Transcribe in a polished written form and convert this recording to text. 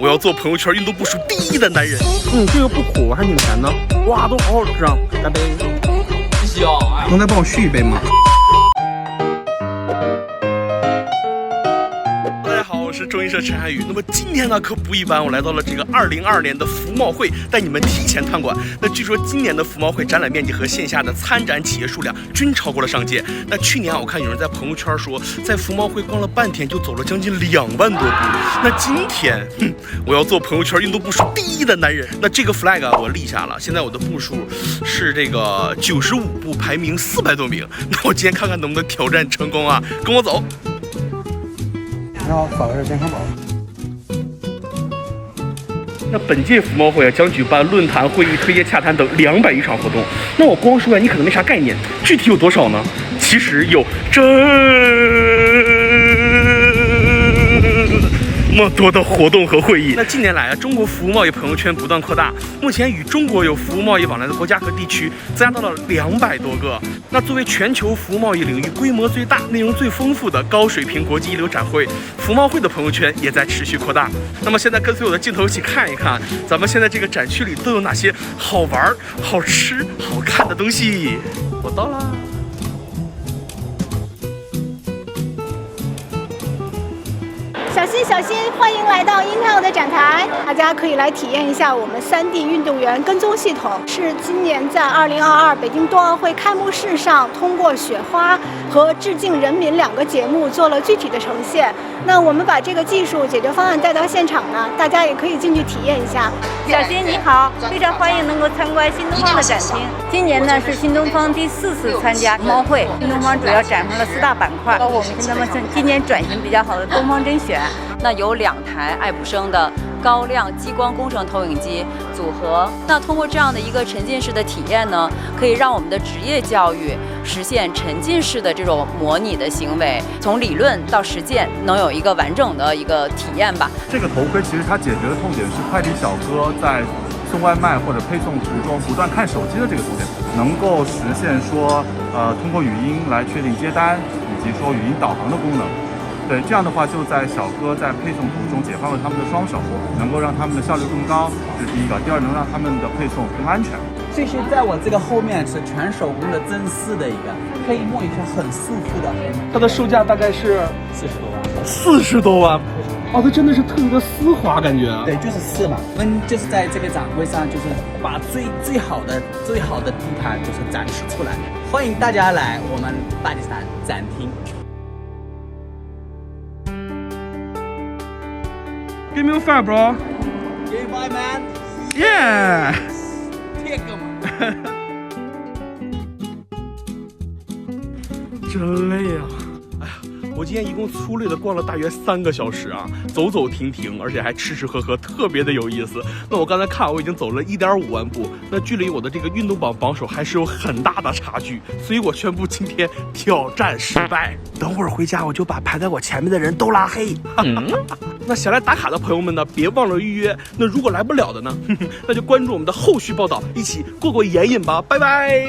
我要做朋友圈运动步数第1的男人。这个不苦，还挺甜的。哇，都好好吃啊！干杯！香啊！能再帮我续一杯吗？大家好，我是中医社陈涵宇。那么今天呢可不一般，我来到了这个2022年的服贸会，带你们提前参观。那据说今年的服贸会展览面积和线下的参展企业数量均超过了上届。那去年我看有人在朋友圈说，在服贸会逛了半天就走了将近2万多步。那今天，我要做朋友圈运动步数第1的男人。那这个 flag 我立下了，现在我的步数是这个95步，排名400多名。那我今天看看能不能挑战成功啊！跟我走。然后扫一下健康宝。那本届服贸会将举办论坛、会议、推介、洽谈等200余场活动。那我光说呀，你可能没啥概念，具体有多少呢？其实有这么多的活动和会议。那近年来啊，中国服务贸易朋友圈不断扩大，目前与中国有服务贸易往来的国家和地区增加到了200多个。那作为全球服务贸易领域规模最大、内容最丰富的高水平国际一流展会，服贸会的朋友圈也在持续扩大。那么现在跟随我的镜头一起看一看，咱们现在这个展区里都有哪些好玩、好吃、好看的东西。我到啦！小心小心！欢迎来到 Intel 的展台，大家可以来体验一下我们3D 运动员跟踪系统，是今年在2022北京冬奥会开幕式上通过雪花和致敬人民2个节目做了具体的呈现。那我们把这个技术解决方案带到现场呢，大家也可以进去体验一下。小新你好，非常欢迎能够参观新东方的展厅。今年呢是新东方第4次参加服贸会，新东方主要展示了4大板块，包括我们新东方今年转型比较好的东方甄选。那有2台爱普生的高亮激光工程投影机组合。那通过这样的一个沉浸式的体验呢，可以让我们的职业教育实现沉浸式的这种模拟的行为，从理论到实践能有一个完整的一个体验吧。这个头盔其实它解决的痛点是快递小哥在送外卖或者配送途中不断看手机的这个痛点，能够实现说通过语音来确定接单，以及说语音导航的功能。对，这样的话就在小哥在配送途中解放了他们的双手，能够让他们的效率更高，这是第一个。第二，能让他们的配送更安全。这些在我这个后面是全手工的真丝的一个，可以摸一下很舒服的。它的售价大概是40多万。40多万。哦，它真的是特别的丝滑，感觉。对，就是丝嘛。我们就是在这个展会上，就是把最好的地盘就是展示出来，欢迎大家来我们巴基斯坦展厅。Give me a fire, bro. Give me man. Yeah. Take them. 真累啊！哎呀，我今天一共粗略的逛了大约3个小时啊，走走停停，而且还吃吃喝喝，特别的有意思。那我刚才看，我已经走了1.5万步，那距离我的这个运动榜榜首还是有很大的差距，所以我宣布今天挑战失败。等会儿回家我就把排在我前面的人都拉黑。那想来打卡的朋友们呢，别忘了预约。那如果来不了的呢，那就关注我们的后续报道，一起过过眼瘾吧。拜拜。